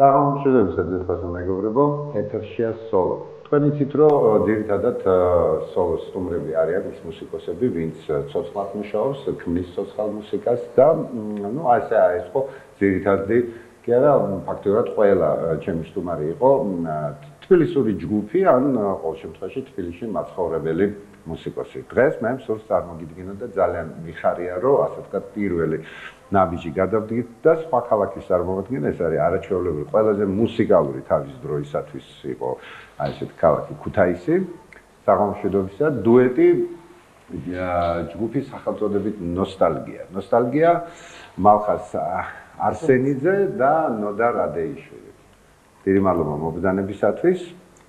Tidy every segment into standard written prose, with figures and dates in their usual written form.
Აღმოჩნდება ძირფასო მეგობრებო, ეთერშია სოლო. თქვენ იცით, რომ ძირითადად სოლოს სტუმრები არიან ის მუსიკოსები, ვინც ცოცხლად მუშაობს, ქმნის ცოცხალ მუსიკას და ასე არის ხო ძირითადი კი არა, ფაქტობრივად ყველა ჩემი სტუმარი იყო თბილისური ჯგუფი ან ყოველ შემთხვევაში თბილისში მაცხოვრებელი მუსიკოსი. დღეს მე მსურს წარმოგიდგინო და ძალიან მიხარია, რომ ასე ვთქვათ პირველი ნაბიჯი გადავდგით და სხვა ქალაქის წარმომადგენელი ეს არის არაჩვეულებრივი ყველაზე მუსიკალური თავის დროისათვის იყო აი ესეთი ქალაქი ქუთაისი საღამოშვიდობისა დუეტი ჯგუფის სახელწოდებით ნოსტალგია. ნოსტალგია მალხას არსენიძე და ნოდა რადეიშვილი. დიდი მადლობა მობრძანებისათვის.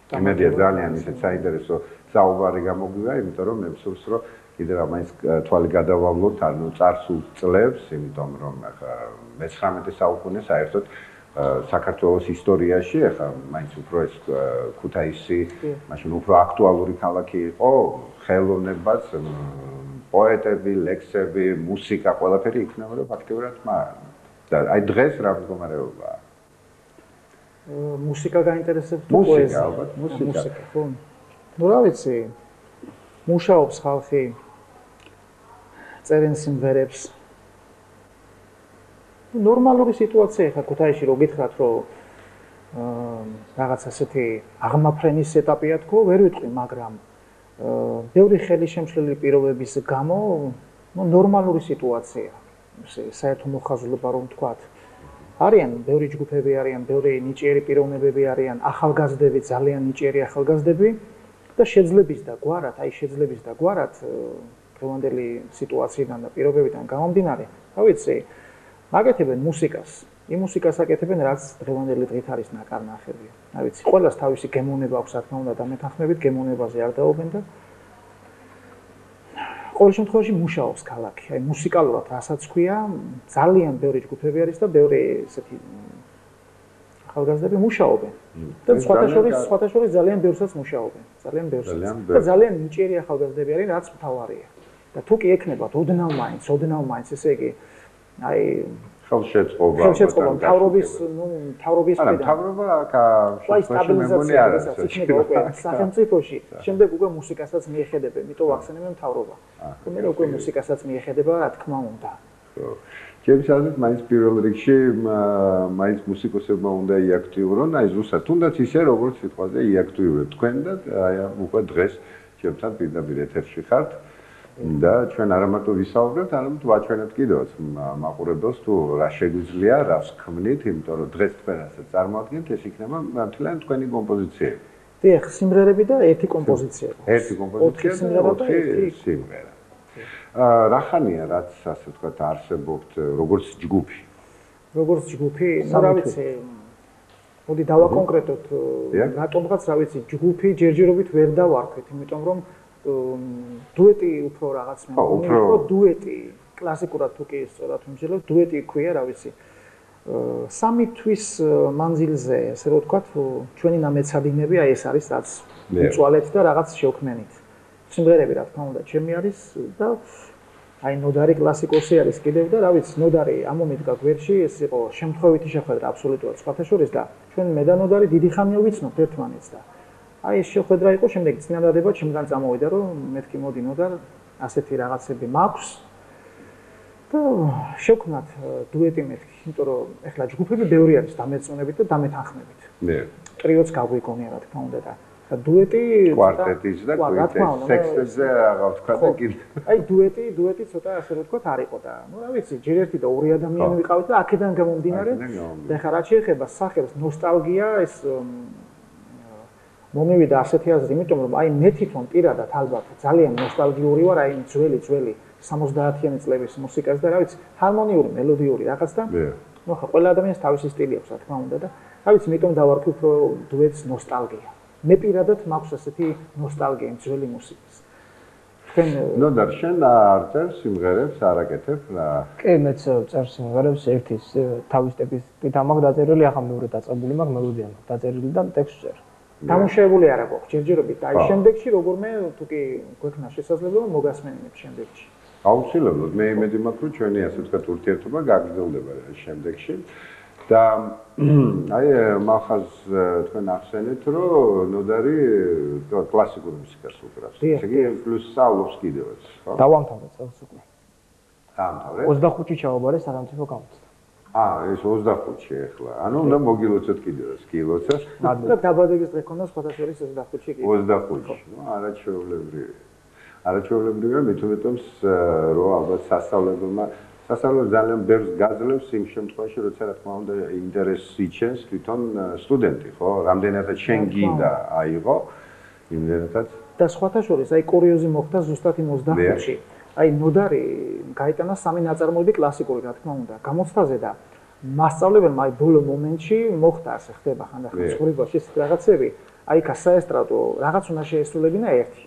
იმედია ძალიან ისეთ საინტერესო საუბარი გამოგვივა, იმიტომ რომ მე მსურს რომ კიდევ ამას თვალი გადავავლოთ, ანუ წარსულ წლებს, იმიტომ რომ ახლა მე-19 საუკუნე საერთოდ საქართველოს ისტორიაში, ახლა მაინც უფრო ეს ქუთაისი, მაშინ უფრო აქტუალური ქალაქი იყო, ხელოვნებას, პოეტები, ლექსები, მუსიკა, ყველაფერი იქნებოდა ფაქტობრივად და აი დღეს რა მდგომარეობაა? მუსიკა გაინტერესებს თუ პოეზია? მუსიკა, ხო. ნუ რა ვიცი, მუშაობს ხალხი წერენ სიმღერებს. ნორმალური სიტუაცია ხა ქუთაისში რო გითხრათ რომ რაღაც ასეთი აღმაფრენის ეტაპია თქო, ვერ ვიტყვი, მაგრამ ბევრი ხელი შემშლელი პირობების გამო ნორმალური სიტუაცია. საერთო მოხაზულობა რომ ვთქვათ. არიან ბევრი ჯგუფები არიან, ბევრი ნიჭიერი პიროვნებები არიან, ახალგაზრდები, ძალიან ნიჭიერი ახალგაზრდები და შეძლების და გვარად დღევანდელი სიტუაციიდან და პირობებიდან გამომდინარე, რა ვიცი, აკეთებენ მუსიკას. იმ მუსიკას აკეთებენ, რაც დღევანდელი დღით არის ნაკარნახები. რა ვიცი, ყველას თავისი გემოვნება აქვს, რა თქმა უნდა, და მეთანხმებით გემოვნებაზე არ დაობენ და ყოველ შემთხვევაში მუშაობს ქალაქი. აი მუსიკალურად რასაც ქვია, ძალიან ბევრი ჯგუფები არის და ბევრი ესეთი ახალგაზრდები მუშაობენ. და სხვათა შორის ძალიან ბევრსაც მუშაობენ. ძალიან ბევრსაც. და ძალიან ნიჭიერი ახალგაზრდები არიან, რაც მთავარია. და თუ კი ექნებათ ოდნავ მაინც, ესე იგი, აი ხელშეწყობა მთავრობის მხრიდან. მთავრობა სტაბილიზაცია იქნება უკვე სახელმწიფოში. შემდეგ უკვე მუსიკასაც მიეხედება, იმიტომ ახსენებენ მთავრობა. მე უკვე მუსიკასაც მიეხედება, რა თქმა უნდა. ჩემს აზრით, მაინც პირველ რიგში მაინც მუსიკოსებმა უნდა იაქტიურონ, აი ზუსტად თუნდაც ისე როგორც სიტყვაზე იაქტიურეთ თქვენ და აი უკვე დღეს ჩემთან პირდაპირ ეთერში ხართ. და ჩვენ არა მარტო ვისაუბრებთ, არამედ ვაჩვენებთ კიდევაც მაყურებელს თუ რა შეგვიძლია, რას ქმნით, იმიტომ რომ დღეს თქვენ ასე წარმოადგენთ, ეს იქნება მთლიანი თქვენი კომპოზიციები. დიახ, სიმღერები და ერთი კომპოზიცია. ერთი კომპოზიცია და 4 სიმღერა. რა ხანია, რაც ასე ვთქვათ, არსებობთ როგორც ჯგუფი? როგორც ჯგუფი, რა ვიცი, მოდი დავაკონკრეტოთ, რატომღაც რა ვიცი, ჯგუფი ჯერჯერობით ვერ დავარქვით, იმიტომ რომ დუეტი უფრო რაღაც მე უფრო დუეტი კლასიკურად თუ კი სწორად ვიმსჯელებ დუეტი ქვია რა ვიცი 3 თვის მანძილზე ესე რომ ვთქვათ ჩვენი ნამეცადინები აი ეს არის რაც უწვალეთ და რაღაც შევქმნით სიმღერები რა თქმა უნდა ჩემი არის და აი ნოდარი კლასიკოსი არის კიდევ და რა ვიცი ნოდარი ამომიდგა გვერდში ეს იყო შემთხვევითი შეხვედრა აბსოლუტურად სხვათა შორის და ჩვენ მე და ნოდარი დიდი ხანია ვიცნობთ ერთმანეთს და აი ეს შეხვედრა იყო, შემდეგ წინადადება ჩემგან წამოვიდა, რომ მეთქი მოდინო და ასეთი რაღაცები მაქვს. და შევქმნათ დუეტი მეთქი, იმიტომ რომ ეხლა ჯგუფები ბევრი არის დამეწონებით და დამეთანხმებით. ნე. ტრიოც გაგვიგონია, რა თქმა უნდა და დუეტი კვარტეტის და სექსებზე აღარ ვთქვა და კიდე. აი დუეტი ცოტა ასე რომ ვთქვათ არ იყო და ნუ რა ვიცი, ჯერ ერთი და ორი ადამიანი ვიყავით და აქედან გამომდინარე და ეხლა რაც შეეხება სახელს ნოსტალგია ეს მომივიდა ასეთი აზრი, იმიტომ რომ აი მე თვითონ პირადად ალბათ ძალიან ნოსტალგიური ვარ აი ძველი 70-იანი წლების მუსიკას და რა ვიცი, ჰარმონიული, მელოდიური რაღაც და ნუ ხა ყველა ადამიანს თავისი სტილი აქვს, რა თქმა უნდა და რა ვიცი, მეტომ დავარქვი უფრო დუეტს ნოსტალგია. მე პირადად მაქვს ასეთი ნოსტალგია იმ ძველი მუსიკის. თქვენ ნუ და შენ არ წერს სიმღერებს, არ აკეთებ რა? კი, მეც წერს სიმღერებს, ერთის თავის ტექსტით ამაქვს დაწერილი, ახლა მეორე დაწყებული მაქვს მელოდია მაქვს დაწერილი და ტექსტს წერ. დამუშავებული არა გვაქვს ჯერჯერობით. აი შემდეგში როგორმე თუ კი გვექნა შესაძლებლობა მოგასმენინებ შემდეგში. აუცილებლად მე იმედი მაქვს რომ ჩვენი ასე ვთქვათ ურთიერთობა გაგრძელდება შემდეგში. და აი მახაზ თქვენ ახსენეთ რომ ნოდარი კლასიკურ მუსიკას უკრავს. ესე იგი პლუს სწავლობს კიდევაც, ხო? დავამთავრე წელს უკვე. დაამთავრე? 25-ში ჩავაბარე სახელმწიფო გამოცდა. ეს 25-ში ახლა. ანუ უნდა მოგილოცოთ კიდევაც, გილოცოთ. და დაბადების დღე ქონდა სხვადასხვის 25-ში კი. 25-ში. ნუ არაჩვეულებრივია. არაჩვეულებრივია, მით უმეტეს რომ ალბათ სასწავლებლებს ძალიან ბევრს გაძლევს იმ შემთხვევაში, როცა რა თქმა უნდა ინტერესი იჩენს თვითონ სტუდენტი, ხო? რამდენადაც შენ გინდა აიღო, იმდენადაც და სხვათა შორის აი კურიოზი მოხდა ზუსტად იმ 25-ში. აი ნოდარი გაიტანა 3 ნაწარმოები კლასიკური, რა თქმა უნდა, გამოცდაზე და მასწავლებელმა აი ბოლო მომენტში მოხდა ასე ხდება ხანდახან ცხოვრებაში რაღაცები, აი საესტრადო რაღაც უნდა შეესრულებინა ერთი.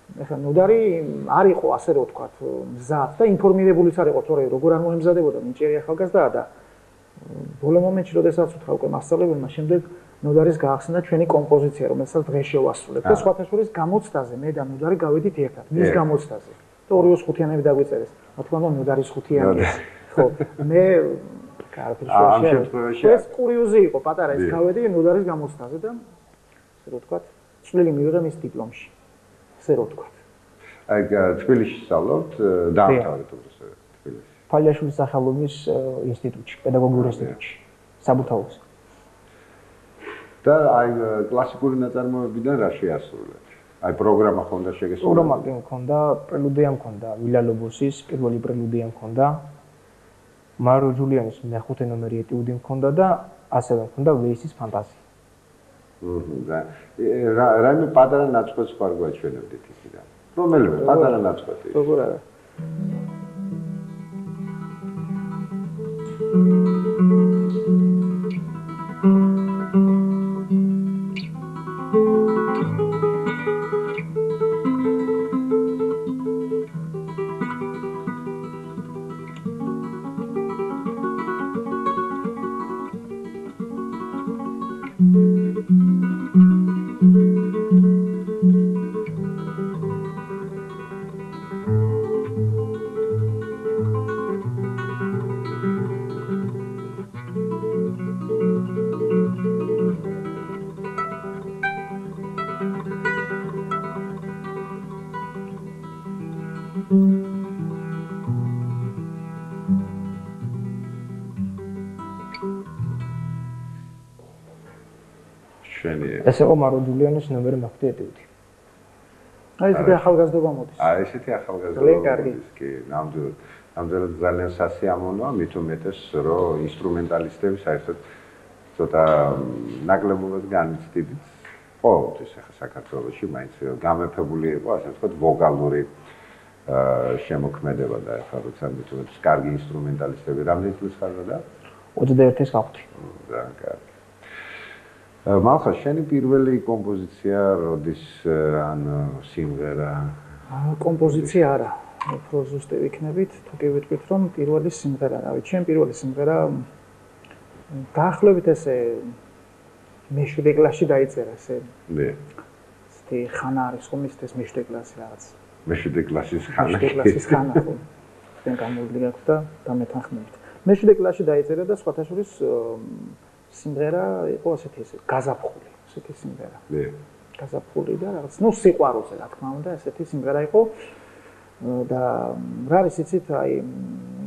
ეხლა ნოდარი არ იყო ასე რომ ვთქვათ მზად და ინფორმირებულიც არ იყო, თორე როგორ არ მოემზადებოდა მინჭერი ახალგაზრდაა და ბოლო მომენტში როდესაც უთხრა უკვე მასწავლებელმა შემდეგ ნოდარის გაახსნა ჩვენი კომპოზიცია, რომელსაც დღეს შევასრულებთ და სხვათა შორის გამოცდაზე მე და ნოდარი გავედით ერთად მის გამოცდაზე. და 2-5-იანები დაგვიწერეს. რა თქმა უნდა, ნოდარის 5-იანი. ხო, მე კარგია. ეს კურიოზი იყო, პატარა ის გავედი ნოდარის გამოცდაზე და ასე რომ ვთქვათ, წვლილი მივიღე მის დიპლომში. ასე რომ ვთქვათ. აი, თბილისში სწავლობთ, დაამთავრეთ უბრალოდ თბილისში. ფალიაშვილის სახელობის ინსტიტუტში, პედაგოგიურ ინსტიტუტში, საბურთალოს. და აი, კლასიკური ნაწარმოებიდან რა შეასრულეთ? აი პროგრამა ხონდა შეგესრულა. პროგრამა კი მქონდა, პრელუდია მქონდა, ვილა ლობოსის პირველი პრელუდია მქონდა. მარო ჯულიანის მეხუთე ნომერი ეტიუდი მქონდა და ასევე მქონდა ვეისის ფანტაზია. და რაიმე პატარა ნაწყვეტს ხარ გვაჩვენებდით იქიდან. რომელიმე პატარა ნაწყვეტი. როგორ არა? ეს იყო მარო ჯულიანის ნომერი მეხუთე ეტიუდი. აი ესეთი ახალგაზრდობა მოდის. ესეთი ახალგაზრდობა მოდის, კი, ნამდვილად ძალიან სასიამოვნოა, მით უმეტეს რომ ინსტრუმენტალისტები საერთოდ ცოტა ნაკლებობად განიცდიდით. ყოველთვის ახლა საქართველოში მაინც გამეფებული იყო, ასე ვთქვათ, ვოკალური შემოქმედება და ახლა როცა მით უმეტეს კარგი ინსტრუმენტალისტები რამდენი წლის ხარდა და 21-ის გავხდი. ძალიან კარგი. მალხა, შენი პირველი კომპოზიცია როდის ან სიმღერა? კომპოზიცია არა. უფრო ზუსტი ვიქნებით, თუ კი ვიტყვით, რომ პირველი სიმღერა, რავი, ჩემი პირველი სიმღერა დაახლოებით ესე მე-7 კლასში დაიწერა ესე. მე. ესეთი ხანა არის ხომ ის მე-7 კლასი რაღაც. მე-7 კლასის ხანა. მე-7 კლასის ხანა ხო. ჩვენ გამოვლი გაქვს და დამეთანხმებით. მე-7 კლასში დაიწერა და სხვათა შორის სიმღერა იყო ასეთი ესე გაზაფხული, ასეთი სიმღერა. მე. გაზაფხული და რაღაც, ნუ სიყვარულზე, რა თქმა უნდა, ასეთი სიმღერა იყო და რა არის იცით, აი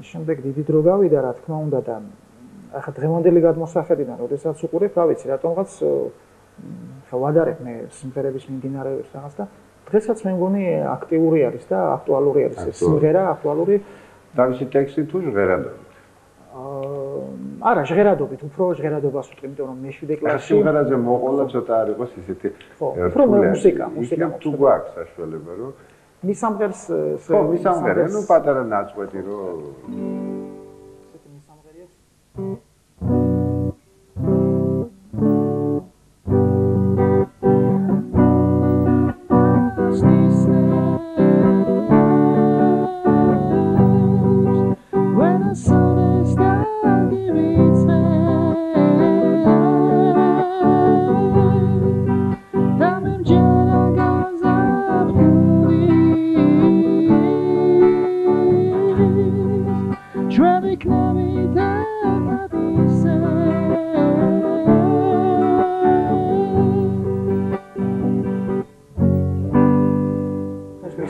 შემდეგ დიდი დრო გავიდა, რა თქმა უნდა და ახლა დღევანდელი გადმოსახედიდან, როდესაც უყურებ, რა ვიცი, რატომღაც ვადარებ მე სიმღერების მიმდინარეობებს რაღაც და დღესაც მე მგონი აქტიური არის და აქტუალური არის ეს სიმღერა, აქტუალური თავისი ტექსტი თუ ჟღერადობით. არა, ჟღერადობით, უფრო ჟღერადობას ვიტყვი, იმიტომ რომ მე-7 კლასში სიმღერაზე მოყოლა ცოტა არ იყოს ისეთი უფრო მუსიკა თუ გვაქვს საშუალება რომ მის სამღერს ხო, მის სამღერს, ნუ პატარა ნაწყვეტი რომ ესეთი მის სამღერია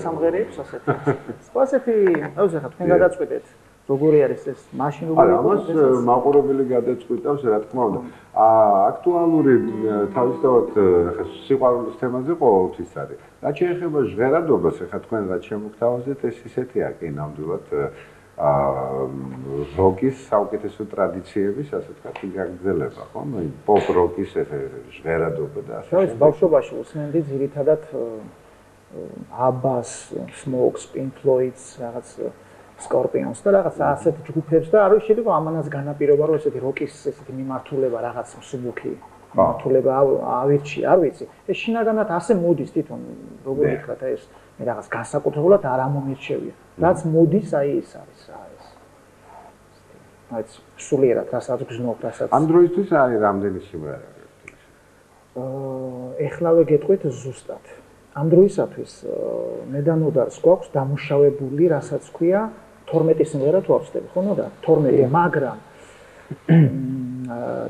სამღერებს ასეთი. ასეთი, აუზი ხა თქვენ გადაწყვეტეთ. როგორი არის ეს მაშინ არა ამას მაყურებელი გადაწყვეტავს რა თქმა უნდა აქტუალური თავისთავად ხა სიყვარულის თემაზე ყოველთვის არის რაც შეეხება ჟღერადობას ხა თქვენ რაც შემოგთავაზეთ ეს ისეთია კი ნამდვილად როკის საუკეთესო ტრადიციების ასე ვთქვათ გაგრძელება ხო პოპ როკის ჟღერადობა და ასე შევით ბავშვობაში უსმენდი ძირითადად ABBA-ს, Smokes, Pink Floyd-ს რაღაც Scorpions და რაღაც ასეთი ჯგუფებს და არ ვიცი შეიძლება ამანაც განაპირობა რომ ესეთი როკის ესეთი მიმართულება რაღაც მსუბუქი მიმართულება ავირჩი არ ვიცი ეს შინაგანად ასე მოდის თვითონ როგორ ვთქვათ ეს მე რაღაც განსაკუთრებულად არ ამომირჩევია რაც მოდის აი ეს არის რა ეს აი სულიერად რასაც გზნობ რასაც ამ დროისთვის არის რამდენი სიმღერა ეხლავე გეტყვით ზუსტად ამ დროისათვის მე და ნოდარს გვაქვს დამუშავებული რასაც ქვია 12 სიმღერა თუ არ ვცდები, ხო და 12, მაგრამ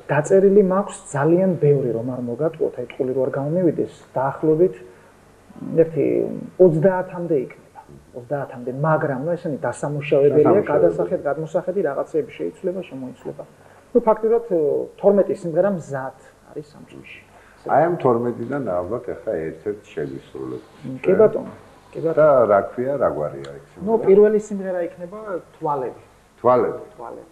დაწერილი მაქვს ძალიან ბევრი რომ არ მოგატყუოთ, აი ტყული რო არ გამომივიდეს, დაახლოებით ერთი 30-მდე იქნება. 30-მდე, მაგრამ ნუ ესენი დასამუშავებელია, გადმოსახედი რაღაცეები შეიცვლება, შემოიცვლება. ნუ ფაქტობრივად 12 სიმღერა მზად არის ამ ჯგუფში. აი ამ 12-დან ალბათ ახლა ერთ-ერთ შეგისრულებ. კი ბატონო. და რა ქვია, რა გვარია იქ? ნუ პირველი სიმღერა იქნება თვალები. თვალები. თვალები.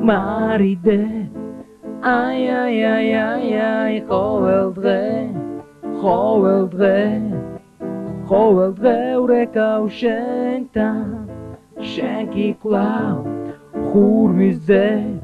Maride, ay ay ay ay ay, choveldre, ureka ushenta, shenki klau, hurmizde.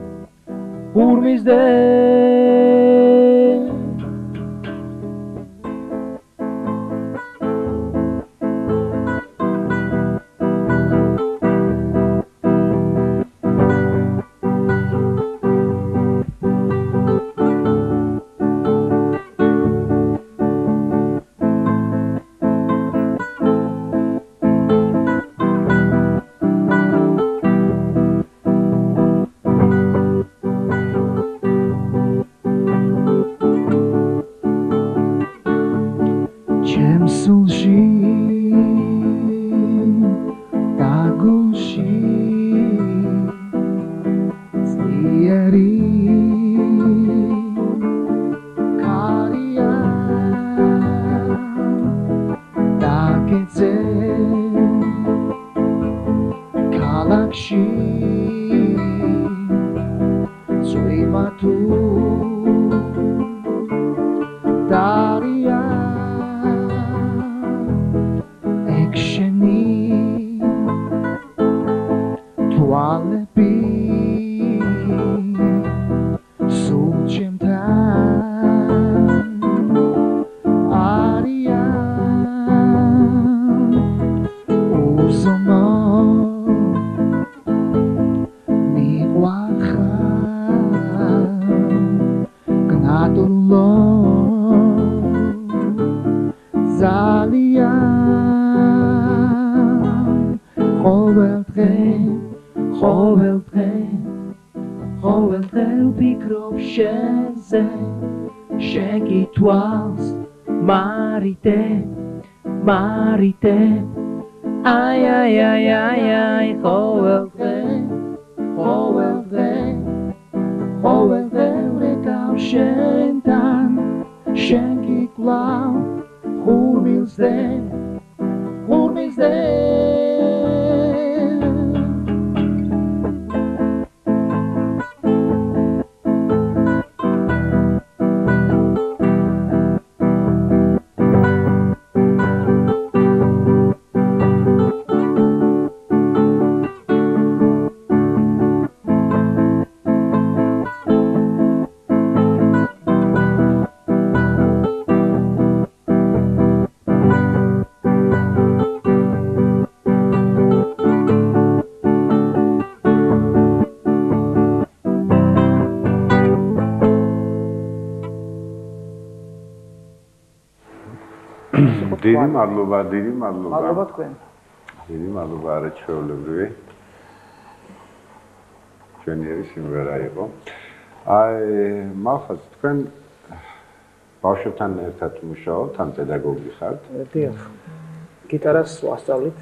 ძალიან ყოველ დღე ვფიქრობ შენზე შენ გითვალს მარიდე აი ყოველ დღე ვრეკავ შენთან შენ გითვალ ხურმილზე დიდი მადლობა მადლობა თქვენ დიდი მადლობა არაჩვეულებრივი ჩვენი სიმღერა იყო აი მახაც თქვენ ბავშვებთან ერთად მუშაობთ ან პედაგოგი ხართ დიახ გიტარას ვასწავლით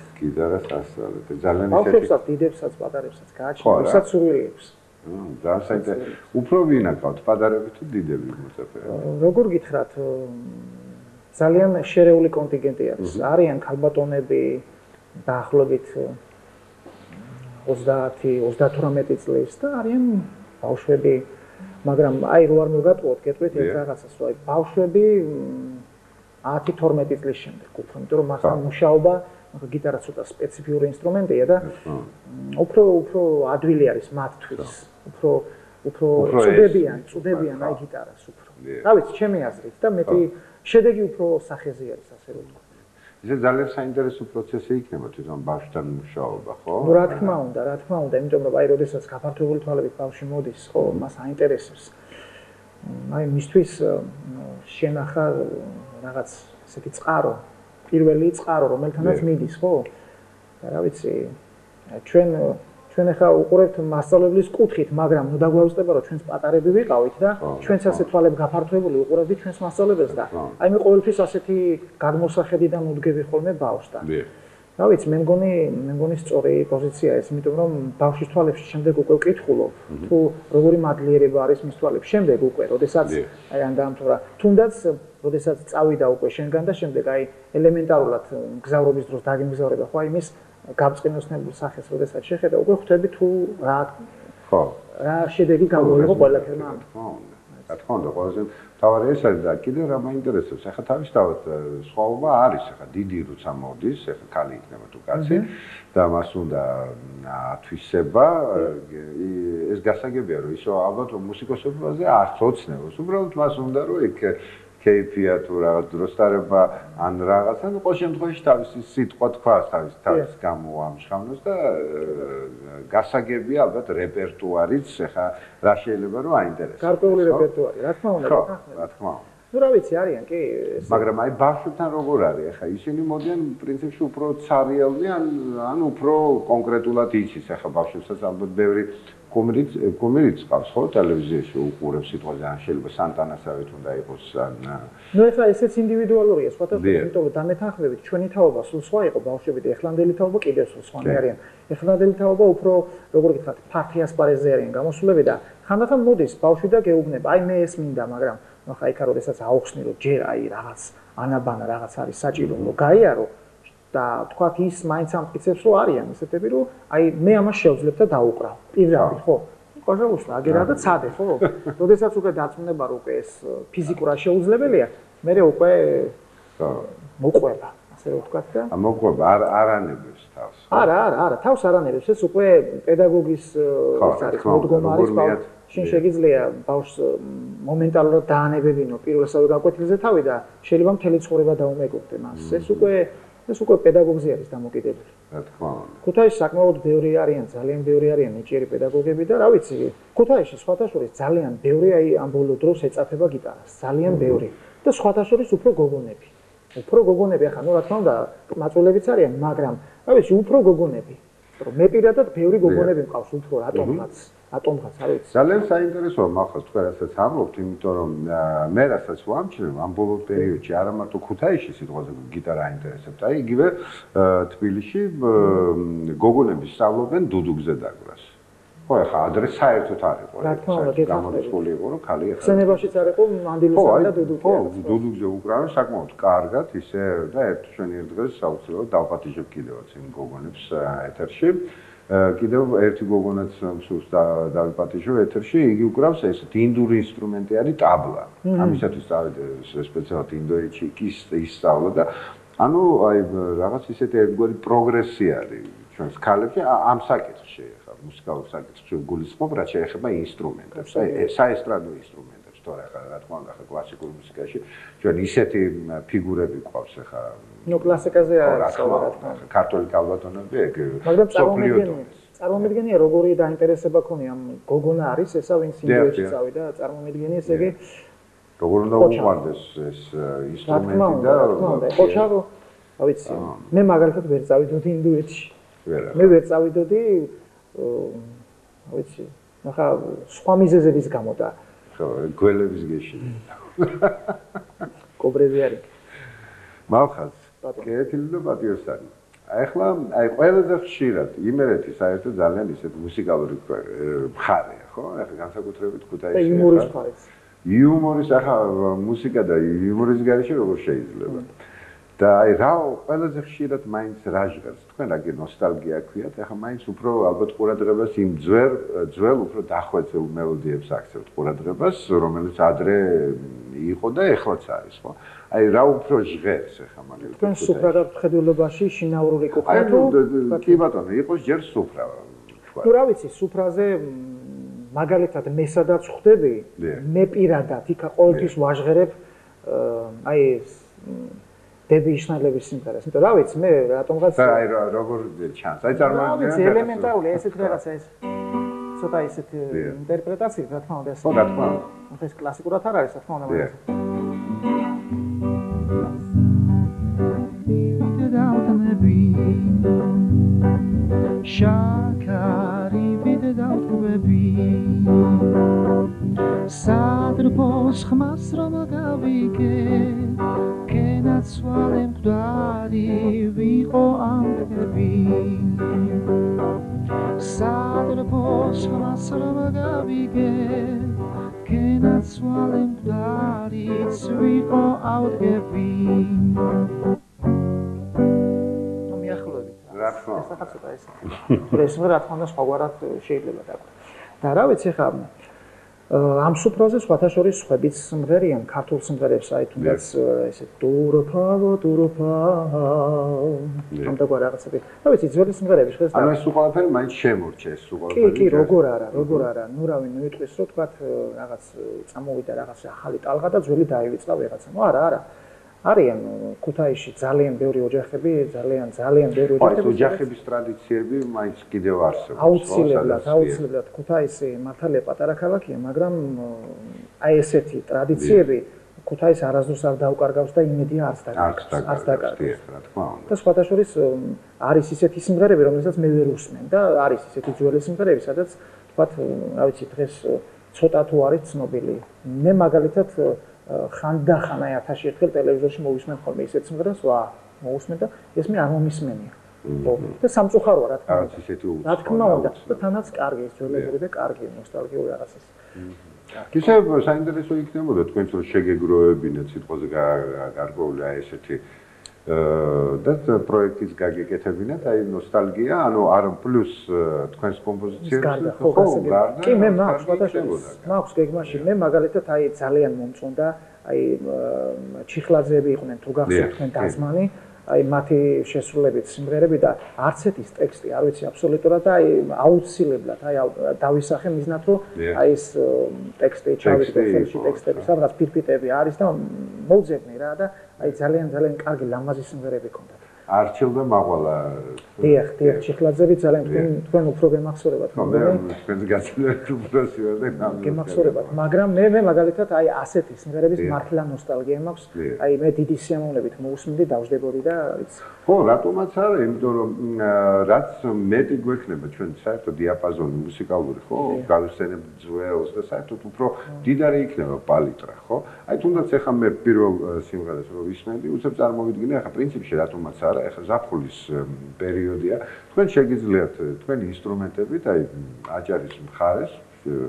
ძალიან ბავშვებსაც დიდებსაც პატარებსაც გააჩნია ვისაც სურვილიებს ძალიან საინტერესო უფრო ვინა ყავთ პატარები თუ დიდები მოწაფე როგორ გითხრათ ძალიან შერეული კონტინგენტი არის. არიან ქალბატონები დაახლოებით 30-38 წლის და არიან ბავშვები, მაგრამ აი რო არ მოგატყუოთ, გეტყვით ერთ რაღაცას, რომ აი ბავშვები 10-12 წლის შემდეგ უფრო, იმიტომ რომ მასთან მუშაობა, გიტარა ცოტა სპეციფიური ინსტრუმენტია და უფრო ადვილი არის მათთვის. უფრო წუდებიან აი გიტარას უფრო. რა ვიცი, ჩემი აზრით და მეტი შედეგი უფრო სახეზე არის, ასე რომ ვთქვა. ეს ძალიან საინტერესო პროცესი იქნება თვითონ ბავშვთან მუშაობა, ხო? ნუ რა თქმა უნდა, იმიტომ რომ აი როდესაც გაფართოებული თვალებით ბავშვი მოდის, ხო, მას აინტერესებს. აი მისთვის შენახა რაღაც ესეთი წყარო, პირველი წყარო, რომელთანაც მიდის, ხო? და რა ვიცი, ჩვენ ახლა უყურებთ მასწავლებლის კუთხით, მაგრამ ნუ დაგვაუწყდება რომ ჩვენს პატარები ვიყავით და ჩვენც ასე თვალები გაფართოებული უყურებდით ჩვენს მასწავლებელს და აი მე ყოველთვის ასეთი გადმოსახედიდან უდგები ხოლმე ბავშვთან. რა ვიცი, მე მგონი სწორი პოზიცია ეს, იმიტომ რომ ბავშვის თვალებში შემდეგ უკვე ვკითხულობ, თუ როგორი მადლიერება არის მის თვალებში. შემდეგ უკვე, როდესაც აი ან დაამთავრა, თუნდაც როდესაც წავიდა უკვე შენგან და შემდეგ აი ელემენტარულად გზავრობის დროს დაგიმგზავრება, ხო აი მის გაბწყინოსნებულ სახეს, როდესაც შეხედა, უკვე ხვდები თუ რა შედეგი გამოიღო ყველაფერმა. რა თქმა უნდა, ყველაზე მთავარი ეს არის და კიდევ რა მაინტერესებს, ახლა თავისთავად სხვაობა არის, ახლა დიდი როცა მოდის, ახლა ქალი იქნება თუ კაცი და მას უნდა ათვისება, ეს გასაგებია, რომ ისო ალბათ რომ მუსიკოსობაზე არც ოცნებობს, უბრალოდ მას უნდა რომ იქ კეიფია თუ რაღაც დროსტარება ან რაღაცა, ნუ ყოველ შემთხვევაში თავისი სიტყვა თქვას, თავის გამოამშრამლოს და გასაგებია ალბათ რეპერტუარიც, ახლა რა შეიძლება რომ აინტერესოს. გარკვეული რეპერტუარი, რა თქმა უნდა. რა თქმა უნდა. ნუ რა ვიცი, არიან კი. მაგრამ აი ბავშვებთან როგორ არის? ახლა ისინი მოდიან პრინციპში უფრო ცარიელნი ან უფრო კონკრეტულად იცის, ახლა ბავშვებსაც ალბათ ბევრი კომერიც ყავს ხო ტელევიზიაში უყურებს სიტყვაზე ან შეიძლება სანტანასავით უნდა იყოს ან ნუ ეხლა ესეც ინდივიდუალურია სხვადასხვა იმიტომ რომ დამეთანხმებით ჩვენი თაობა სულ სხვა იყო ბავშვები და ეხლანდელი თაობა კიდევ სულ სხვანი არიან ეხლანდელი თაობა უფრო როგორ გითხრათ ფართი ასპარეზზე არიან გამოსულები და ხანდახან მოდის ბავშვი და გეუბნება აი მე ეს მინდა მაგრამ ახლა იქა როდესაც აუხსნი რომ ჯერ აი რაღაც ანაბანა რაღაც არის საჭირო რომ გაიარო და თქვათ ის მაინც ამტკიცებს რომ არიან ისეთები რომ აი მე ამას შევძლებ და დაუყრავ პირდაპირ ხო პაჟალოსტა აგერა და ცადე ხო როდესაც უკვე დაწუნება რომ უკვე ეს ფიზიკურად შეუძლებელია მე უკვე მოყვება ასე რომ თქვათ და მოყვება არანებებს თავს არა თავს არანებებს ეს უკვე პედაგოგის ის არის მოდგომა არის შენ შეგიძლია ბავშვს მომენტალურად დაანებებინო პირველსავე გაკვეთილზე თავი და შეიძლება მთელი ცხოვრება დაუმეგობრდე მას ეს უკვე ეს უკვე პედაგოგზე არის დამოკიდებული. რა თქმა უნდა. ქუთაისში საკმაოდ ბევრი არიან, ძალიან ბევრი არიან ნიჭიერი პედაგოგები და რა ვიცი, ქუთაისში სხვათა შორის ძალიან ბევრი ამ ბოლო დროს ეწაფება გიტარას, ძალიან ბევრი და სხვათა შორის უფრო გოგონები. უფრო გოგონები, ახლა რა თქმა უნდა, მაწულებიც არიან, მაგრამ რა ვიცი, უფრო გოგონები. რომ მე პირადად ბევრი გოგონები მყავს უფრო ატომღაც არ ვიცი. ძალიან საინტერესოა მაგას თქვენ რასაც ამბობთ, იმიტომ რომ მე რასაც ვამჩნევ ამ ბოლო პერიოდში არა მარტო ქუთაისში სიტყვაზე გიტარა აინტერესებთ, აი იგივე თბილისში გოგონები სწავლობენ დუდუგზე დაკვრას. ხო, ახლა ადრე საერთოდ არ იყო. რა თქმა უნდა, გამოცხული იყო, რომ ხალი ახლა ხსენებაშიც არ იყო მანდილოსა და დუდუგზე. ხო, დუდუგზე უკრავენ საკმაოდ კარგად, ისე და შვენი ერთ დღეს საოცრად დავპატიჟებ კიდევაც იმ გოგონებს ეთერში. კიდევ ერთი გოგონაც მსურს დავიპატიჟო ეთერში, იგი უკრავს ესეთ ინდური ინსტრუმენტი არის ტაბლა. ამისათვის წავედი სპეციალურად ინდოეთში ისწავლა და ანუ აი რაღაც ისეთი ერთგვარი პროგრესი არის ჩვენს ქალებში ამ საკითხში, ხა მუსიკალურ საკითხში გულისხმობ, რაც შეეხება ინსტრუმენტებს, აი საესტრადო ინსტრუმენტებს, თორე ხა რა თქმა უნდა, ხა კლასიკურ მუსიკაში ჩვენ ისეთი ფიგურები გვყავს ხა ნუ კლასიკაზე არის, რა თქმა უნდა. ქართული კალბატონები ეგ მაგრამ წარმომედგენია როგორი დაინტერესება ქონია ამ გოგონა არის ესა ვინც ინდოეთში წავიდა, წარმომედგენია ესე იგი როგორ უნდა უყვარდეს ეს ინსტრუმენტი და ხოჩარო, რა ვიცი, მე მაგალითად ვერ წავიდოდი ინდოეთში. მე ვერ წავიდოდი, რა ვიცი, ახლა სხვა მიზეზების გამო და ხო, გველების გეშინი. კობრები არის. მალხაზ კეთილი და პატიოსანი. ახლა აი ყველაზე ხშირად იმერეთი საერთოდ ძალიან ისეთ მუსიკალური მხარეა, ხო? ახლა განსაკუთრებით ქუთაისში. და იუმორის მხარეც. იუმორის ახლა მუსიკა და იუმორის გარეშე როგორ შეიძლება? და აი რა ყველაზე ხშირად მაინც რა ჟღერს? თქვენ რაგი ნოსტალგია გქვიათ, ახლა მაინც უფრო ალბათ ყურადღებას იმ ძველ უფრო დახვეწილ მელოდიებს აქცევთ ყურადღებას, რომელიც ადრე იყო და ეხლაც არის, ხო? აი რა უფრო ჟღერს ახლა მაგალითად თქვენ სუფრად ხედულობაში შინაურული კუთხე თუ კი ბატონო იყოს ჯერ სუფრა თქვა თუ რა ვიცი სუფრაზე მაგალითად მე სადაც ხვდები მე პირადად იქა ყოველთვის ვაჟღერებ აი ეს დები ისნალების სიმღერას იმიტომ რა ვიცი მე რატომღაც აი როგორ ჩანს აი წარმოიდგინე ეს ელემენტარული ესეთ რაღაცა ეს ცოტა ისეთ ინტერპრეტაციით რა თქმა უნდა ეს ხო რა თქმა უნდა ეს კლასიკურად არ არის რა თქმა უნდა Shakari without baby Sadr pos khmas romagavike Kenat swalem qdari viqo am baby Sadr pos khmas romagavike Kenat swalem qdari viqo out baby რა თქმა უნდა. ეს ახლა ეს. ეს რა თქმა უნდა სხვაგვარად შეიძლება დაგვა. და რა ვიცი ხა ამ სუფრაზე სხვათა შორის ხვებით სიმღერიან ქართულ სიმღერებს აი თუნდაც ესე დუროფა ამ და რაღაცები. რა ვიცი ძველი სიმღერები ხეს და ანუ ეს უყალაფერი მაინც შემორჩა ეს უყალაფერი. კი, როგორ არა. ნუ რავი, ნუ იტყვის რომ თქვა რაღაც წამოვიდა რაღაც ახალი ტალღა და ძველი დაივიწყა ვიღაცა. ნუ არა. არიან ქუთაისში ძალიან ბევრი ოჯახები, ძალიან ბევრი ოჯახების ტრადიციები მაინც კიდევ არსებობს. აუცილებლად ქუთაისი მართალია პატარა ქალაქია, მაგრამ აი ესეთი ტრადიციები ქუთაისს არასდროს არ დაუკარგავს და იმედია არც დაკარგავს. რა თქმა უნდა. და სხვათა შორის არის ისეთი სიმღერები, რომელსაც მე ვერ უსმენ და არის ისეთი ძველი სიმღერები, სადაც თქვათ, რა ვიცი, დღეს ცოტა თუ არის ცნობილი. მე მაგალითად ხანდახან აი 1000 ერთხელ ტელევიზორში მოვისმენ ხოლმე ისეთ სიმღერას, მოვისმენ და ეს მე არ მომისმენია. ხო, და სამწუხაროა რა თქმა უნდა. რა თქმა უნდა, და თანაც კარგი ეს ძველებური და კარგი ნოსტალგიური რაღაცის. ისე საინტერესო იქნებოდა თქვენც რომ შეგეგროვებინეთ სიტყვაზე გარკვეული აი ესეთი და პროექტის გაგეკეთებინათ აი ნოსტალგია, ანუ არ პლუს თქვენს კომპოზიციებს ხო, გარდა. კი, მე მაქვს გეგმაში, მე მაგალითად აი ძალიან მომწონდა, აი ჩიხლაძეები იყვნენ თუ გახსოვთ თქვენ დაზმანი, აი მათი შესრულებით სიმღერები და არც ერთის ტექსტი არ ვიცი აბსოლუტურად და აი აუცილებლად აი დავისახე მიზნად რომ აი ეს ტექსტი ჩავიწყო ხელში ტექსტები სადღაც ფირფიტები არის და მოვძებნი რა და აი ძალიან კარგი ლამაზი სიმღერები ქონდათ. არჩილდა მაღლა. დიახ, ჩიხლაძე ძალიან თქვენ უფრო გემახსოვრებათ. მე თქვენს გაცილებით უფროსი ვარ და გემახსოვრებათ, მაგრამ მე მაგალითად აი ასეთი სიმღერების მართლა ნოსტალგია მაქვს. აი მე დიდი სიამოვნებით მოусმინდი, დავждებოდი და იცი. ხო, რატომაც არა, იმიტომ რომ რაც მეტი გვექნება ჩვენ საერთოდ დიაპაზონი მუსიკალური, ხო? გავიხსენებ ძველს და საერთოდ უფრო დიდარი იქნება პალიტრა, ხო? აი თუნდაც ეხლა მე პირველ სიმღერას რო ვისმენდი, უცებ წარმოვიდგინე, ეხლა პრინციპში რატომაც არა, ეხლა ზაფხულის პერიოდია. თქვენ შეგიძლიათ თქვენი ინსტრუმენტებით, აი აჭარის მხარეს,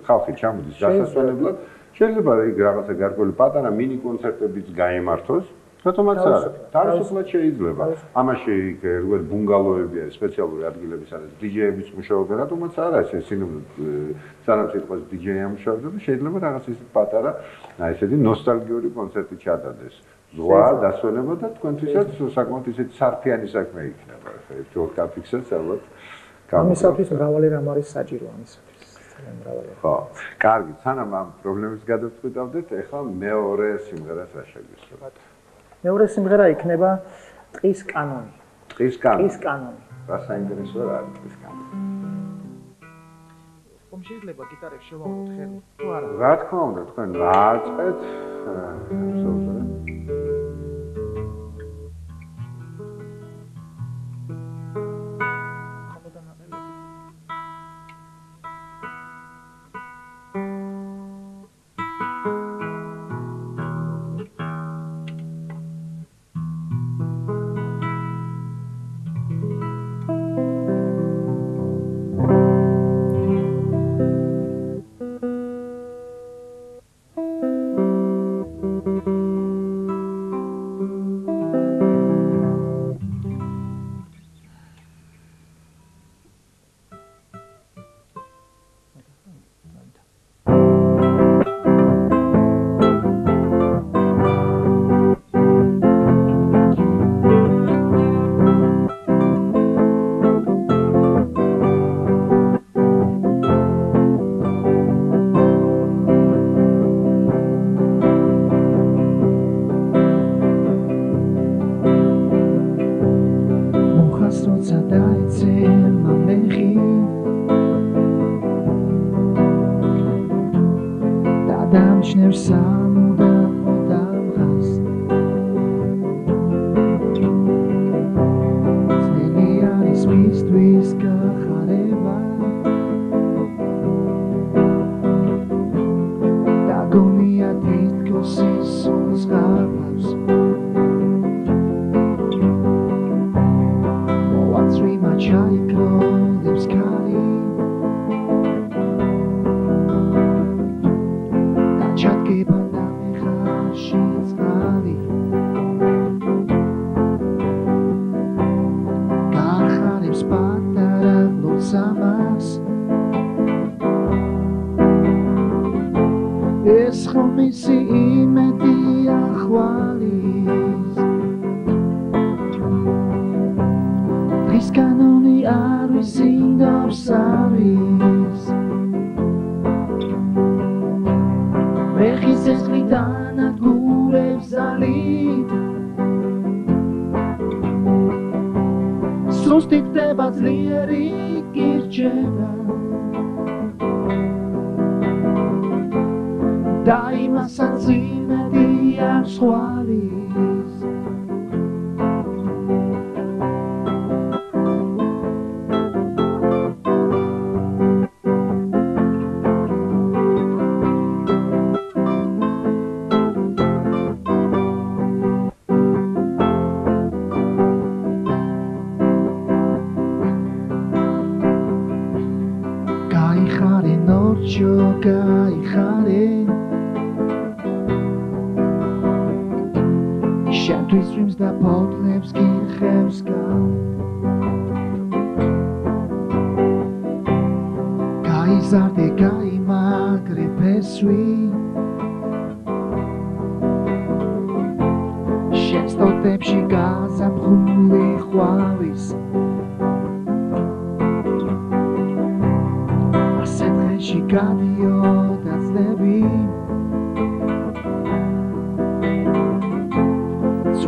ხალხი ჩამოდის დასასვენებლად, შეიძლება იქ რაღაცა გარკვეული პატარა მინი კონცერტებიც გაემართოს. რატომაც არა? თავისუფლად შეიძლება. ამაში იქ როგორც ბუნგალოები არის, სპეციალური ადგილები, სადაც დიჯეებიც მუშაობენ, რატომაც არა, ესე სანამ სიტყვას დიჯეი ამუშავებს და შეიძლება რაღაც ისეთი პატარა, აი ესეთი ნოსტალგიური კონცერტი ჩადადეს. ზღვა, დასვენება და თქვენთვისაც საკმაოდ ისეთი სარფიანი საქმე იქნება. ერთ ორ კაფიქსაც ალბათ. ამისათვის მრავალი რამ არის საჭირო ამისათვის. ძალიან მრავალი. ხო. კარგი, სანამ ამ პრობლემებს გადავწყვეტავდეთ, ეხლა მეორე სიმღერას რა შეგვისურვებთ? მეორე სიმღერა იქნება ტყის კანონი. ტყის კანონი. ტყის კანონი. რა საინტერესოა რა არის ტყის კანონი? ხომ შეიძლება გიტარებს შევამოთ ხელი? თუ არა? რა თქმა უნდა, თქვენ დააწყეთ.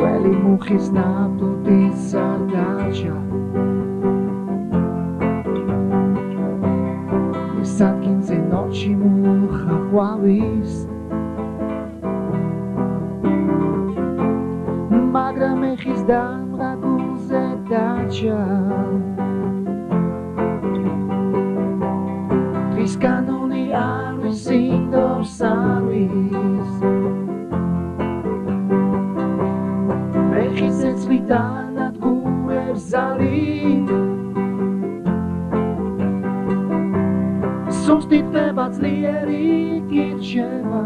ძველი მუხის ნაბუდის არ დარჩა ეს ადგილზე ნოჩი მუხა ყვავის მაგრამ ეხის დამღაგულზე დარჩა ის კანონი არ ვისინდობს არის ეხის ეცვლიდან ადგურებს ზარი სუსტი ხდება ძლიერი გირჩება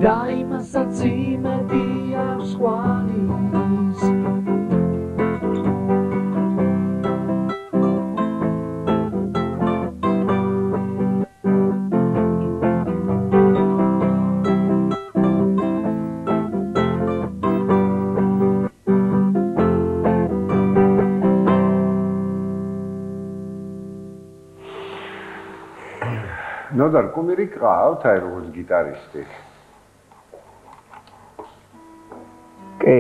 და იმასაც იმედი აქვს ხვალის ნოდარ კუმირი ყავთ აი როგორც გიტარისტი კი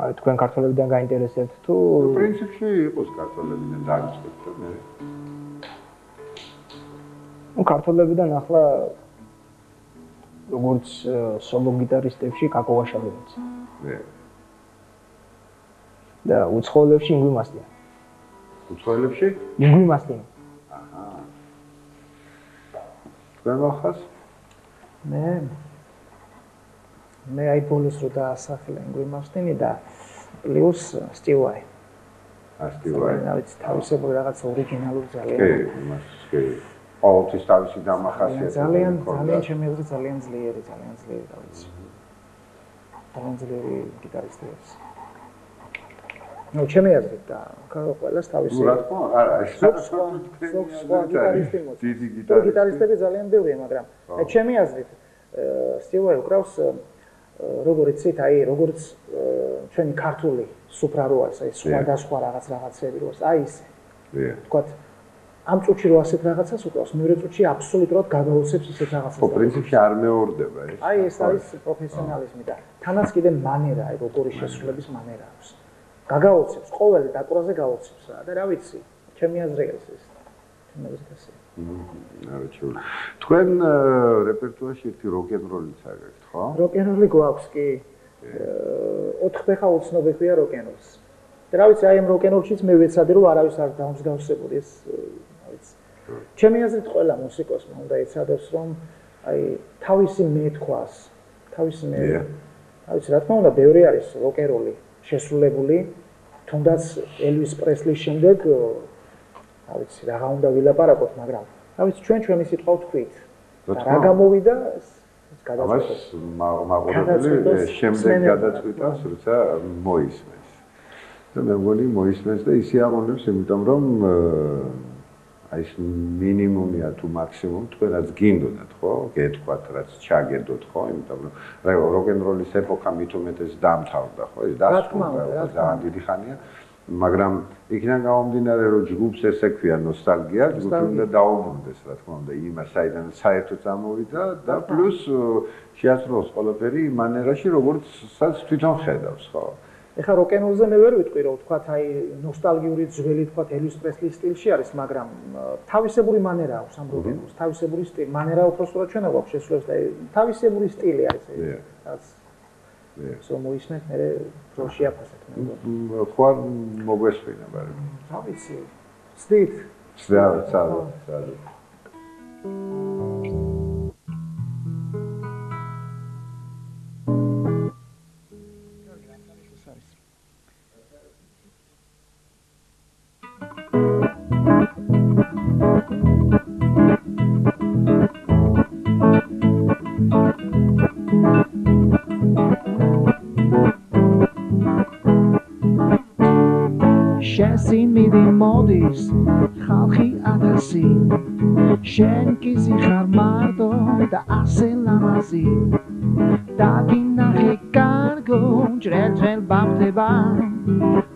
აი თქვენ ქართველებიდან გაინტერესებთ თუ პრინციპში იყოს ქართველებიდან დაიწყოთ და მე ნუ ქართველებიდან ახლა როგორც სოლო გიტარისტებში კაკოვაშალობიც და უცხოელებში ინგვი მასტია უცხოელებში ინგვი მასტია თქვენ ახას მე აი ბოლოს რო დაასახელა ინგვი მასტინი და პლუს სტივაი სტივაი ნავიც თავისებური რაღაც ორიგინალური ძალიან კი იმას კი ყოველთვის თავისი დამახასიათებელი ძალიან ჩემი აზრით ძალიან ძლიერი დავიცი ძალიან ძლიერი გიტარისტი არის ნუ ჩემი აზრით და ყველას თავისი რა თქმა უნდა არა ეს სხვა გიტარისტი მოწონს გიტარისტები ძალიან ბევრია მაგრამ ჩემი აზრით სტივაი უკრავს როგორც იცით აი როგორც ჩვენი ქართული სუფრა რო არის აი სხვადასხვა რაღაცები რო არის აი ესე თქვათ ამ წუთში რო ასეთ რაღაცას უკრავს მეორე წუთში აბსოლუტურად გადაუცებს ისეთ რაღაცას ხო პრინციპში არ მეორდება ეს აი ეს არის პროფესიონალიზმი და თანაც კიდე მანერა აი როგორი შესრულების მანერა აქვს გაგაოცებს ყოველი დაკვრაზე გაოცებს რა და რა ვიცი ჩემი აზრი ეს ჩემი აზრით ასე არაჩვეულებრივ თქვენ რეპერტუარში ერთი როკ-ენ-როლიც აგეთ ხო როკ-ენ-როლი გვაქვს კი 4 ხა უცნობი ქვია როკ-ენ-როლს და რა ვიცი აი ამ როკ-ენ-როლშიც მე ვეცადე რომ არავის არ დამსგავსებული ეს რა ვიცი ჩემი აზრით ყველა მუსიკოსმა უნდა ეცადოს რომ აი თავისი მეთქვას თავისი მე რა ვიცი რა თქმა უნდა ბევრი არის როკ-ენ-როლი შესრულებული თუნდაც ელვის პრესლის შემდეგ რა ვიცი რა უნდა ვილაპარაკოთ მაგრამ რა ვიცი ჩვენი სიტყვა ვთქვით რა გამოვიდა ეს გადაწყვეტა მაყურებელი შემდეგ გადაწყვეტავს როცა მოისმენს და მე მგონი მოისმენს და ისე აღონებს იმიტომ რომ აი ეს მინიმუმია თუ მაქსიმუმ თქვენ რაც გინდოდათ ხო გეთქვათ რაც ჩაგედოთ ხო იმიტომ რომ როკ-ენ-როლის ეპოქა მით უმეტეს დამთავრდა ხო ეს დასრულდა ძალიან დიდი ხანია მაგრამ იქიდან გამომდინარე რომ ჯგუფს ესე ქვია ნოსტალგია ჯგუფი უნდა დაუბრუნდეს რა თქმა უნდა იმას საიდან საერთოდ წამოვიდა და პლუს შეასრულოს ყველაფერი იმ მანერაში როგორცაც თვითონ ხედავს ხო ეხლა როკ-ენ-როლზე მე ვერ ვიტყვი რომ თქვათ აი ნოსტალგიური ძველი თქვათ ელვის პრესლის სტილში არის მაგრამ თავისებური მანერა აქვს ამ როკ-ენ-როლს თავისებური სტილი მანერა უბრალოდ ჩვენ გვაქვს შესრულებს და თავისებური სტილი არის ეს რომ მოისმენთ მე რო შეაფასეთ მე ხო არ მოგვესვენა მაგრამ რა ვიცი ვცდით ცალ სიმინდი მოდის ხალხი ათასი შენ კი ზიხარ მარტო და ასე ლამაზი დაგინახე კარგო ჯრელ ბამდება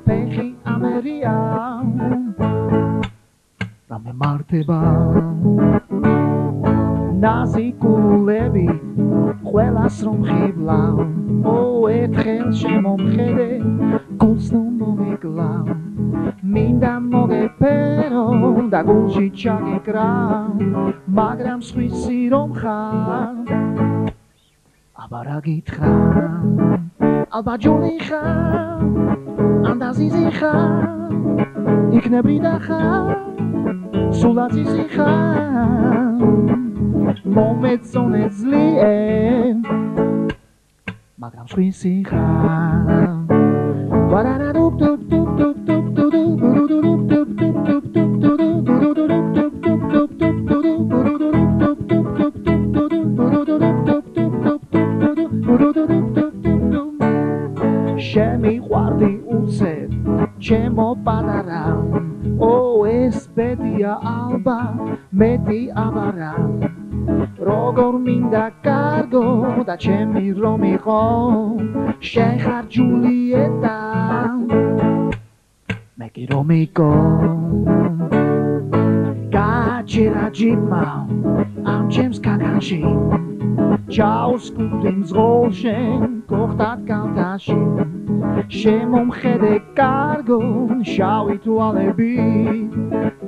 ფეხი ამერია რამე მარტება ნაზიკულები ყველას რომ ხიბლავ ოერთხელ შემომხედე გულს ნუ მომეკლავ მინდა მოგეფერო და გულში ჩაგეკრავ მაგრამ სხვისი რომ ხარ აბა რა გითხრა ალბათ ჯული ხარ ანდაზიზი ხარ იქნები და ხარ სულაც ისი ხარ მომეწონე ძლიერ მაგრამ სხვისი ხარ ვარარადუp დუp დუp დუp დუp დუp დუp შემიყვარდი უცებ ჩემო პატარა ო ეს ბედია ალბა მეტი აბარა როგორ მინდა კარგო და ჩემი რომ იყო შენ ხარ ჯულიეტა მე კი რომიკო გაჩერა ჯიმა ამ ჩემს კაკანში ჩაუსკუდი მძღოლშენ გოხდათ კალთაში შემომხედე კარგო შავი თვალები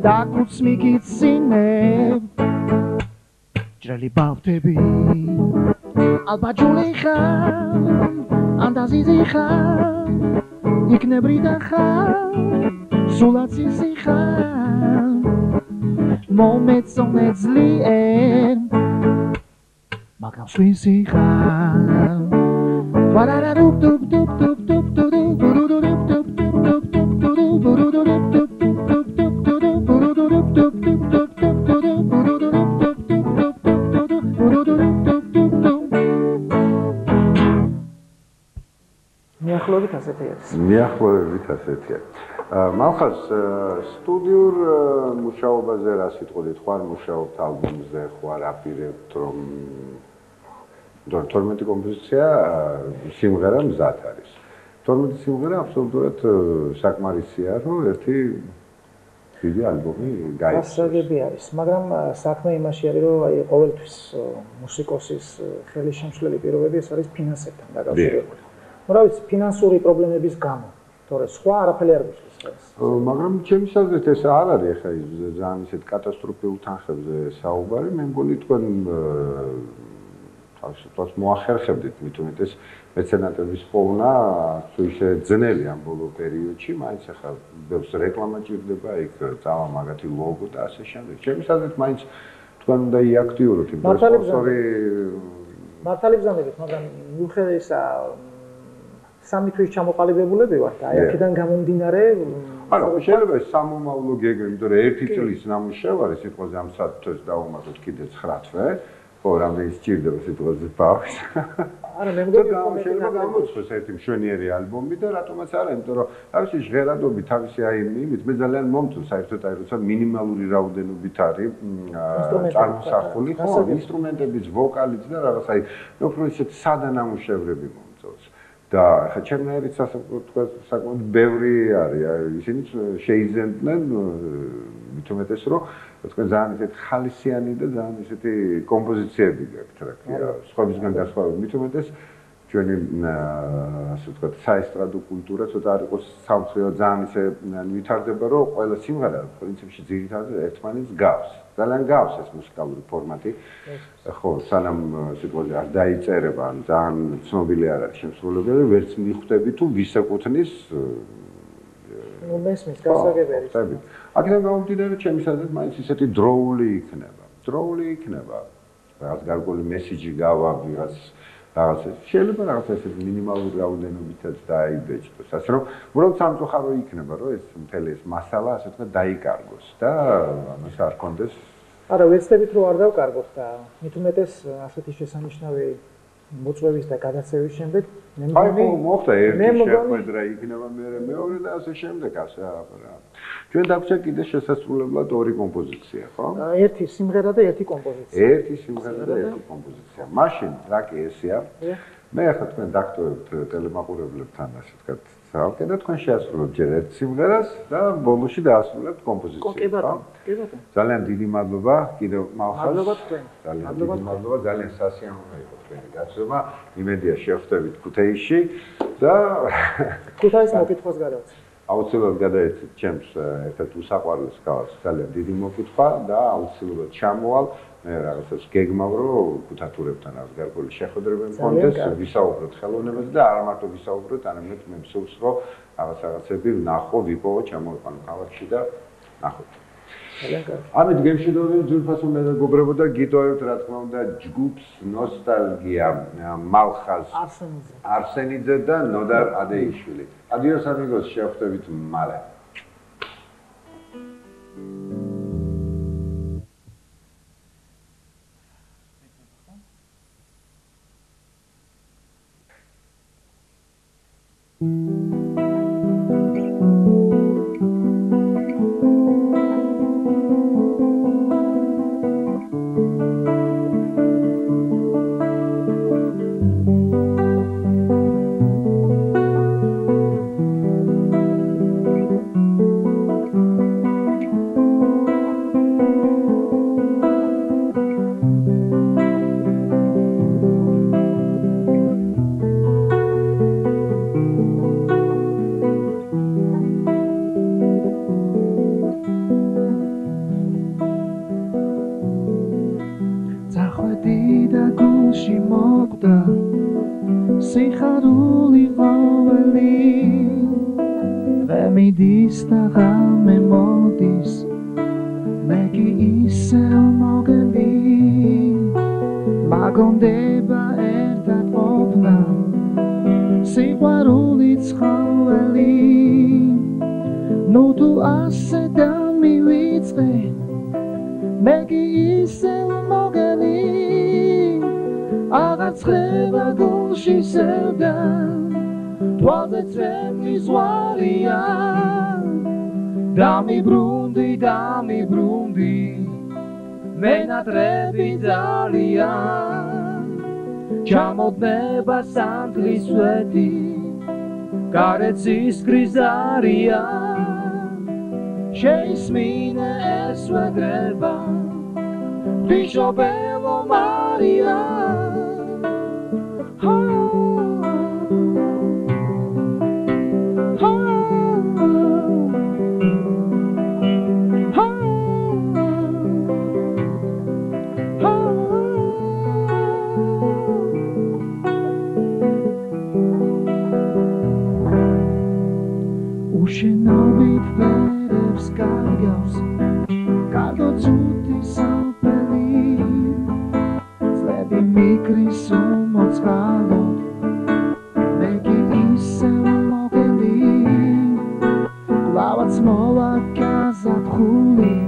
და კუც მიგიცინებ ჭრელი ბავშვები ალბათ ჯული ხარ ანდაზიზი ხარ იქნები და ხარ სულაც ისი ხარ მომეწონე ძლიერ მაგრამ სხვისი ხარ ვარარადუp დუp დუp დუp დუp დუp მიახლოებით ასეთი არის. მიახლოებით ასეთია. მალხას სტუდიურ მუშაობაზე რა სიტყვით, ხარ მუშაობთ ალბომზე, ხარ აპირებთ რომ 12 კომპოზიცია სიმღერა მზად არის. 12 სიმღერა აბსოლუტურად საკმარისია, რომ ერთი დიდი ალბომი გაიგოს. გასაგები არის, მაგრამ საქმე იმაში არის, რომ აი ყოველთვის მუსიკოსის ხელისშემშლელი პირობები ეს არის ფინანსებთან დაკავშირებული. რა ვიცი, ფინანსური პრობლემების გამო, თორე სხვა არაფერი არ გიშლის ეს. მაგრამ ჩემი აზრით ეს არ არის ხა ის ძალიან ისეთ კატასტროფულ თანხებზე საუბარი, მე მგონი თქვენ თავისუფლად მოახერხებდით, მით უმეტეს მეცენატების პოვნა თუ ისე ძნელი ამ ბოლო პერიოდში, მაინც ახლა ბევრს რეკლამა ჭირდება, იქ წავა მაგათი ლოგო და ასე შემდეგ. ჩემი აზრით მაინც თქვენ უნდა იაქტიუროთ იმ სპონსორი მართალი ბრძანებით, მაგრამ მიუხედავად ისა სამი თვის ჩამოყალიბებულები ვართ, აი აქედან გამომდინარე არა, შეიძლება სამომავლო გეგმი, იმიტომ რომ ერთი წლის ნამუშევარი სიტყვაზე ამ საათს დავუმატოთ კიდე 9 თვე, ხო, რამდენი სჭირდება სიტყვაზე ბავშვს. არა, მე მგონი რომ შეიძლება გამოცხოს ერთი მშვენიერი ალბომი და რატომაც არა, იმიტომ რომ თავისი ჟღერადობი, თავისი აი იმით მე ძალიან მომწონს საერთოდ აი როცა მინიმალური რაოდენობით არის წარმოსახული, ხო, ინსტრუმენტებიც, ვოკალიც და რაღაც აი უფრო ისეთ სადა ნამუშევრები მომწონს. და ხა ჩემნაირიც საკმაოდ ბევრი არის, ისინი შეიზენდნენ მით უმეტეს რომ თქვენ ძალიან ისეთ ხალისიანი და ძალიან ისეთი კომპოზიციები გაქვთ რა ქვია, სხვებისგან განსხვავებით, მით უმეტეს ჩვენი ასე ვთქვათ საესტრადო კულტურა ცოტა არ იყოს სამწუხარო ძალიან ისე ვითარდება რომ ყველა სიმღერა პრინციპში ძირითადად ერთმანეთს გავს. ძალიან გავს ეს მუსიკალური ფორმატი. ხო, სანამ სიტყვაზე არ დაიწერება, ძალიან ცნობილი არ არის შემსრულებელი, ვერც მიხვდები თუ ვის ეკუთვნის ნუ მესმის გასაგები არის. აქედან გამომდინარე, ჩემი აზრით, მაინც ისეთი დროული იქნება. დროული იქნება. რაღაც გარკვეული მესიჯი გავა ვიღაც რაღაცა შეიძლება რაღაცა ესეთი მინიმალური რაოდენობითაც დაიბეჭდოს. ასე რომ უბრალოდ სამწუხარო იქნება, რომ ეს მთელი ეს მასალა ასე ვთქვათ დაიკარგოს და ამას არ კონდეს. არა, ვეცდებით რომ არ დავკარგოთ და მით უმეტეს ასეთი შესანიშნავი მოწვევის და გადაცევის შემდეგ მე მგონი მოხდა ერთი შეხვედრა იქნება მეორე და ასე შემდეგ ასე რა. ჩვენ დაგვჭირდა კიდე შესასრულებლად ორი კომპოზიცია, ხო? ერთი სიმღერა და ერთი კომპოზიცია. ერთი სიმღერა და ერთი კომპოზიცია. მაშინ რა კი ესეა? მე ახლა თქვენ დაგტოვებთ ტელემაყურებლებთან ასე ვთქვათ საალკე და თქვენ შეასრულებთ ჯერ ერთ სიმღერას და ბოლოში დაასრულებთ კომპოზიციას. კი ბატონო, კი ბატონო. ძალიან დიდი მადლობა კიდევ მალხას. მადლობა თქვენ. ძალიან დიდი მადლობა, ძალიან სასიამოვნო იყო თქვენი გაცნობა. იმედია შევხვდებით ქუთაისში და ქუთაის მოკითხვას გადავწყვეტ. აუცილებლად გადაეცით ჩემს ერთ-ერთ უსაყვარლეს ქალაქს ძალიან დიდი მოკითხვა და აუცილებლად ჩამოვალ მე რაღაცას გეგმავ რომ ქუთათურებთან რაღაც გარკვეული შეხვედრები მქონდეს ვისაუბროთ ხელოვნებაზე და არა მარტო ვისაუბროთ არამედ მე მსურს რომ რაღაცები ვნახო ვიპოვო ჩამოვიყვანო ქალაქში და ნახოთ ძალიან კარგი ამით გემშვიდობებით ძვირფასო მეგობრებო და გიტოვებთ რა თქმა უნდა ჯგუფს ნოსტალგია მალხაზ არსენიძე და ნოდარ ადეიშვილი Adiós amigos, შევხვდებით მალე. Dami brundi, menatrebi dalia Chamodneba santli sveti, karetsis grizaria Sheismine esvedreba, Bishobelo Maria Ushnovit verevs kargavs, kargo cuti salpeli Zlebi mikri sumoc halot, megi isel mogeli Glavac mola kazat huli,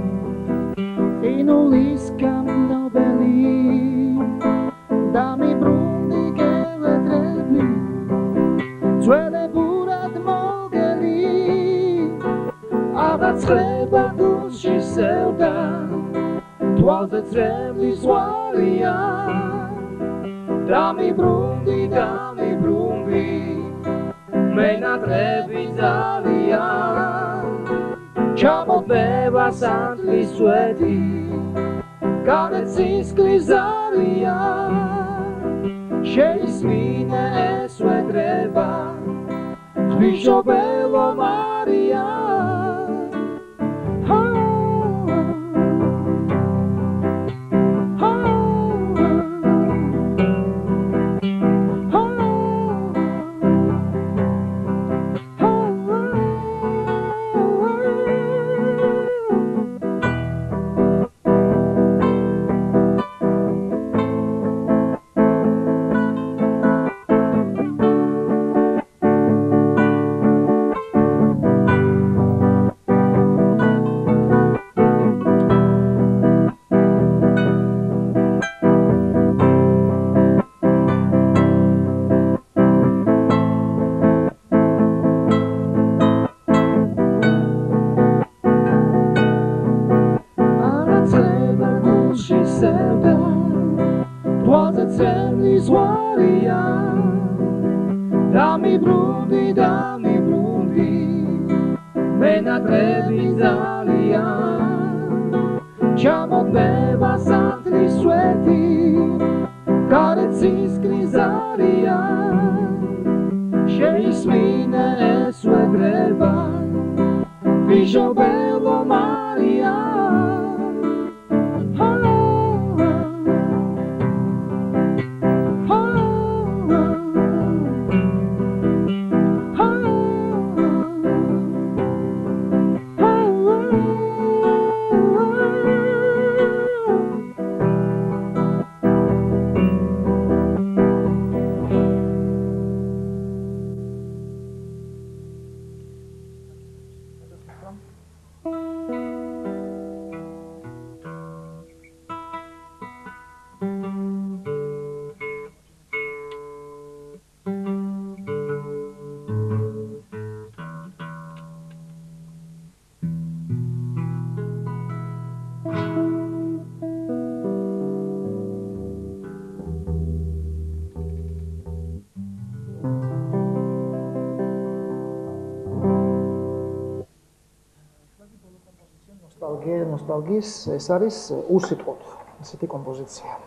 inulis kam nobeli Dami brundi gele trebi, zvele burat mogeli Აღაცხება გულში სევდა, თვალზე წრემლის ზვარია დამიბრუნდი, მენატრები ძალიან ჩამოდნება სანთლის სვეტი, გარეთ სისხლის ზარია შეისმინე ეს ვედრება, ღვთისმშობელო მარია ცემლის ვარია დამიბრუნდი მენატრები ძალიან ჩამოდება სანთლის სვეტი გარეთის კრიზარია შეისმინე ეს ვედრება ვიჟობელო მარია ნოსტალგიის ეს არის უსიტყვოდ ესეთი კომპოზიცია.